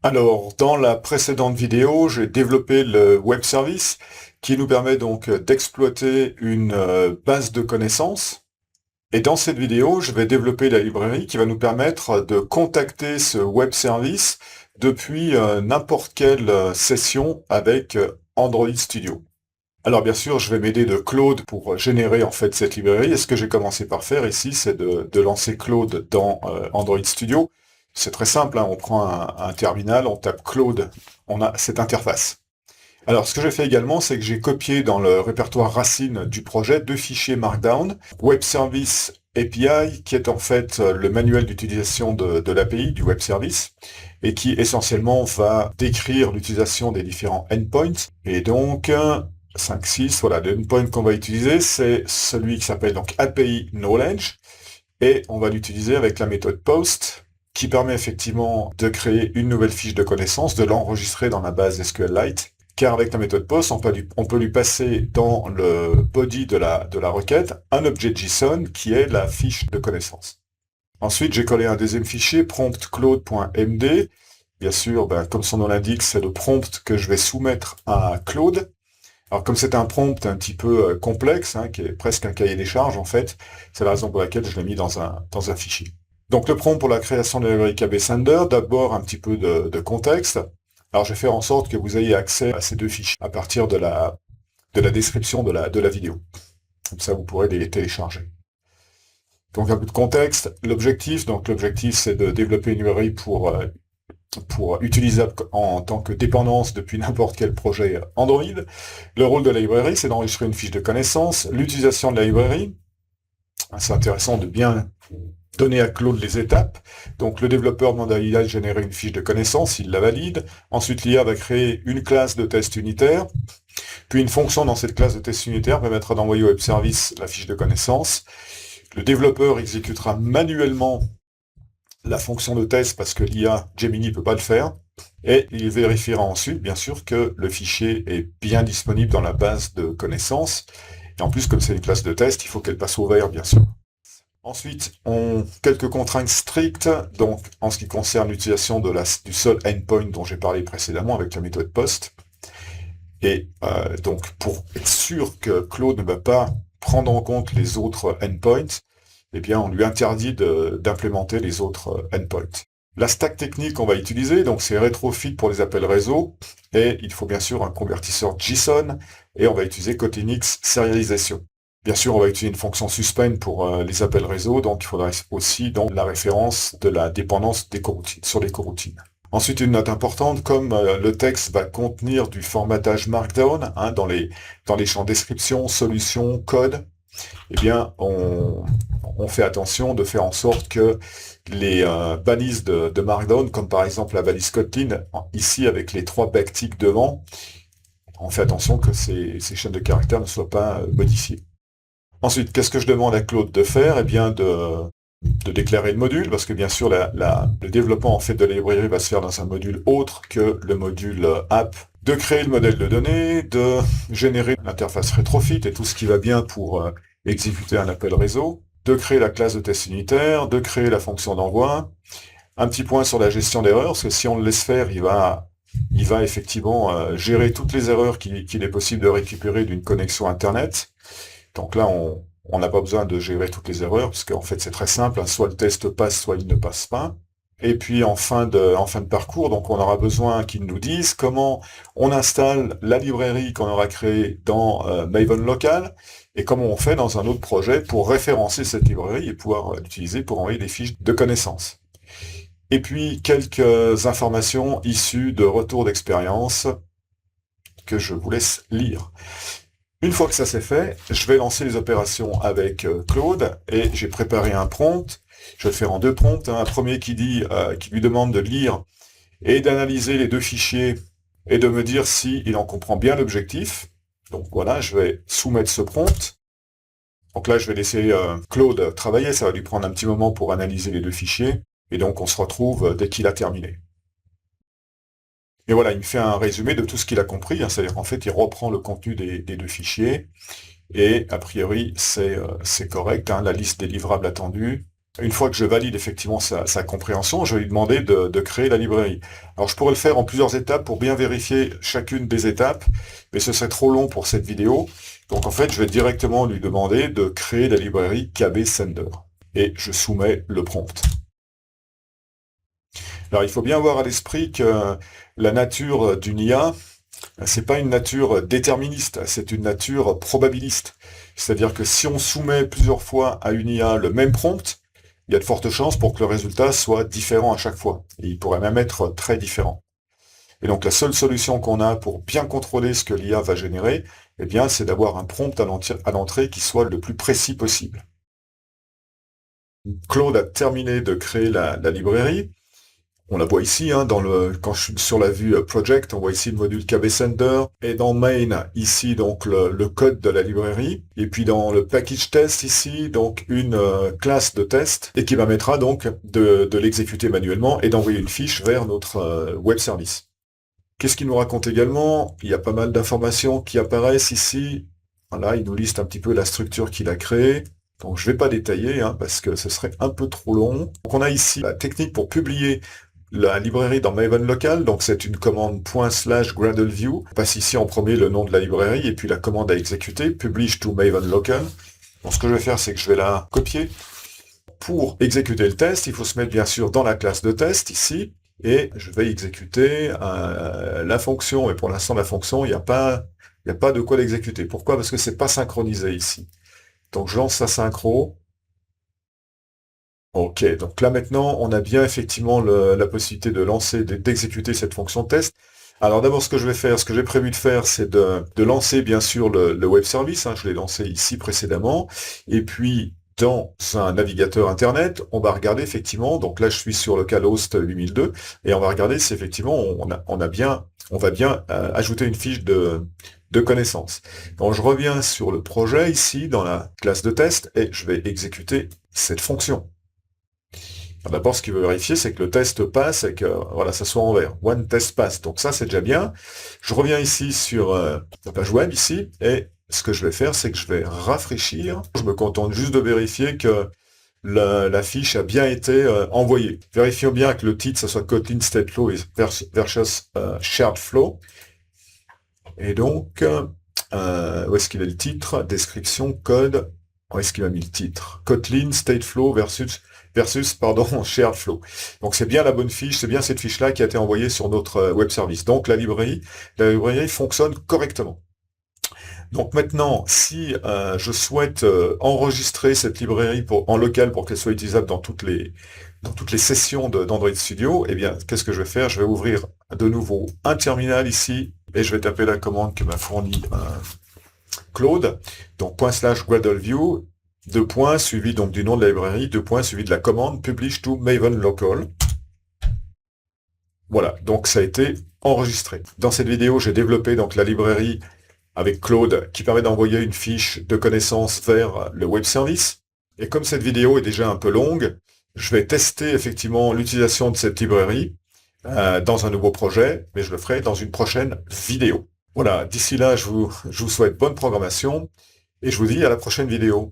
Alors, dans la précédente vidéo, j'ai développé le web service qui nous permet donc d'exploiter une base de connaissances. Et dans cette vidéo, je vais développer la librairie qui va nous permettre de contacter ce web service depuis n'importe quelle session avec Android Studio. Alors bien sûr, je vais m'aider de Claude pour générer en fait cette librairie. Et ce que j'ai commencé par faire ici, c'est de lancer Claude dans Android Studio. C'est très simple, hein, on prend un terminal, on tape Claude, on a cette interface. Alors ce que j'ai fait également, c'est que j'ai copié dans le répertoire racine du projet deux fichiers Markdown, Web Service API, qui est en fait le manuel d'utilisation de l'API, du web service, et qui essentiellement va décrire l'utilisation des différents endpoints. Et donc, 5, 6, voilà, le endpoint qu'on va utiliser, c'est celui qui s'appelle donc API Knowledge, et on va l'utiliser avec la méthode POST, qui permet effectivement de créer une nouvelle fiche de connaissance, de l'enregistrer dans la base SQLite, car avec la méthode POST, on peut lui passer dans le body de la requête un objet JSON qui est la fiche de connaissance. Ensuite, j'ai collé un deuxième fichier, promptclaude.md. Bien sûr, comme son nom l'indique, c'est le prompt que je vais soumettre à Claude. Alors comme c'est un prompt un petit peu complexe, hein, qui est presque un cahier des charges en fait, c'est la raison pour laquelle je l'ai mis dans un fichier. Donc le prompt pour la création de la librairie KB Sender, d'abord un petit peu de contexte. Alors je vais faire en sorte que vous ayez accès à ces deux fichiers à partir de la description de la vidéo. Comme ça vous pourrez les télécharger. Donc un peu de contexte, l'objectif c'est de développer une librairie pour utilisable en tant que dépendance depuis n'importe quel projet Android. Le rôle de la librairie, c'est d'enregistrer une fiche de connaissance. L'utilisation de la librairie, c'est intéressant de bien donner à Claude les étapes. Donc le développeur demande à l'IA de générer une fiche de connaissance, il la valide. Ensuite, l'IA va créer une classe de test unitaire. Puis une fonction dans cette classe de test unitaire permettra d'envoyer au web service la fiche de connaissance. Le développeur exécutera manuellement la fonction de test parce que l'IA Gemini ne peut pas le faire. Et il vérifiera ensuite, bien sûr, que le fichier est bien disponible dans la base de connaissances. Et en plus, comme c'est une classe de test, il faut qu'elle passe au vert, bien sûr. Ensuite, quelques contraintes strictes, donc en ce qui concerne l'utilisation du seul endpoint dont j'ai parlé précédemment avec la méthode POST. Et donc, pour être sûr que Claude ne va pas prendre en compte les autres endpoints, eh bien, on lui interdit d'implémenter les autres endpoints. La stack technique qu'on va utiliser, donc c'est Retrofit pour les appels réseau, et il faut bien sûr un convertisseur JSON, et on va utiliser Kotlin-X Serialization. Bien sûr, on va utiliser une fonction suspend pour les appels réseau, donc il faudra aussi donc, la référence de la dépendance des coroutines, sur les coroutines. Ensuite, une note importante, comme le texte va contenir du formatage Markdown, hein, dans les champs description, solution, code, eh bien, on fait attention de faire en sorte que les balises de Markdown, comme par exemple la balise Kotlin, ici avec les 3 backticks devant, on fait attention que ces chaînes de caractères ne soient pas modifiées. Ensuite, qu'est-ce que je demande à Claude de faire? Eh bien, de déclarer le module, parce que bien sûr, le développement en fait de la librairie va se faire dans un module autre que le module app, de créer le modèle de données, de générer l'interface Retrofit et tout ce qui va bien pour exécuter un appel réseau, de créer la classe de test unitaire, de créer la fonction d'envoi. Un petit point sur la gestion d'erreurs, parce que si on le laisse faire, il va effectivement gérer toutes les erreurs qu'il est possible de récupérer d'une connexion Internet. Donc là, on n'a pas besoin de gérer toutes les erreurs, parce qu'en fait c'est très simple, hein, soit le test passe, soit il ne passe pas. Et puis en fin de parcours, donc on aura besoin qu'ils nous disent comment on installe la librairie qu'on aura créée dans Maven Local, et comment on fait dans un autre projet pour référencer cette librairie et pouvoir l'utiliser pour envoyer des fiches de connaissances. Et puis quelques informations issues de retours d'expérience que je vous laisse lire. Une fois que ça c'est fait, je vais lancer les opérations avec Claude et j'ai préparé un prompt. Je vais le faire en 2 prompts. Un premier qui lui demande de lire et d'analyser les 2 fichiers et de me dire s'il en comprend bien l'objectif. Donc voilà, je vais soumettre ce prompt. Donc là, je vais laisser Claude travailler. Ça va lui prendre un petit moment pour analyser les 2 fichiers. Et donc on se retrouve dès qu'il a terminé. Et voilà, il me fait un résumé de tout ce qu'il a compris, hein, c'est-à-dire qu'en fait, il reprend le contenu des 2 fichiers, et a priori, c'est correct, hein, la liste des livrables attendus, Une fois que je valide effectivement sa compréhension, je vais lui demander de créer la librairie. Alors je pourrais le faire en plusieurs étapes pour bien vérifier chacune des étapes, mais ce serait trop long pour cette vidéo. Donc en fait, je vais directement lui demander de créer la librairie KB Sender. Et je soumets le prompt. Alors il faut bien avoir à l'esprit que la nature d'une IA, c'est pas une nature déterministe, c'est une nature probabiliste. C'est-à-dire que si on soumet plusieurs fois à une IA le même prompt, il y a de fortes chances pour que le résultat soit différent à chaque fois. Et il pourrait même être très différent. Et donc la seule solution qu'on a pour bien contrôler ce que l'IA va générer, eh bien, c'est d'avoir un prompt à l'entrée qui soit le plus précis possible. Claude a terminé de créer la librairie. On la voit ici, hein, quand je suis sur la vue Project, on voit ici le module KB Sender, et dans Main, ici, donc le code de la librairie, et puis dans le package test, ici, donc une classe de test, et qui permettra donc de l'exécuter manuellement et d'envoyer une fiche vers notre web service. Qu'est-ce qu'il nous raconte également? Il y a pas mal d'informations qui apparaissent ici. Voilà, il nous liste un petit peu la structure qu'il a créée. Donc je ne vais pas détailler, hein, parce que ce serait un peu trop long. Donc on a ici la technique pour publier la librairie dans Maven Local, donc c'est une commande /gradleview. On passe ici en premier le nom de la librairie et puis la commande à exécuter, publish to Maven Local. Donc ce que je vais faire, c'est que je vais la copier. Pour exécuter le test, il faut se mettre bien sûr dans la classe de test ici, et je vais exécuter la fonction. Et pour l'instant, la fonction, il n'y a pas de quoi l'exécuter. Pourquoi? Parce que c'est pas synchronisé ici. Donc je lance la synchro. Ok, donc là maintenant, on a bien effectivement la possibilité de lancer, d'exécuter cette fonction test. Alors d'abord, ce que je vais faire, ce que j'ai prévu de faire, c'est de lancer bien sûr le web service, hein, je l'ai lancé ici précédemment, et puis dans un navigateur internet, on va regarder effectivement, donc là je suis sur localhost 8002, et on va regarder si effectivement on va bien ajouter une fiche de connaissances. Donc je reviens sur le projet ici, dans la classe de test, et je vais exécuter cette fonction. D'abord, ce qu'il veut vérifier, c'est que le test passe et que voilà, ça soit en vert. One test pass. Donc ça, c'est déjà bien. Je reviens ici sur la page web ici, et ce que je vais faire, c'est que je vais rafraîchir. Je me contente juste de vérifier que la fiche a bien été envoyée. Vérifions bien que le titre, ça soit Kotlin State Flow versus Shared Flow. Et donc, où est-ce qu'il est le titre? Description, code. Où est-ce qu'il a mis le titre? Kotlin State Flow versus Shared Flow. Donc c'est bien la bonne fiche, c'est bien cette fiche-là qui a été envoyée sur notre web service. Donc la librairie fonctionne correctement. Donc maintenant, si je souhaite enregistrer cette librairie en local pour qu'elle soit utilisable dans toutes les sessions d'Android Studio, eh bien, qu'est-ce que je vais faire? Je vais ouvrir de nouveau un terminal ici, et je vais taper la commande que m'a fournie Claude, donc /gradleview, suivi donc du nom de la librairie, suivi de la commande publish to Maven Local. Voilà, donc ça a été enregistré. Dans cette vidéo, j'ai développé donc la librairie avec Claude qui permet d'envoyer une fiche de connaissances vers le web service. Et comme cette vidéo est déjà un peu longue, je vais tester effectivement l'utilisation de cette librairie dans un nouveau projet, mais je le ferai dans une prochaine vidéo. Voilà, d'ici là, je vous souhaite bonne programmation et je vous dis à la prochaine vidéo.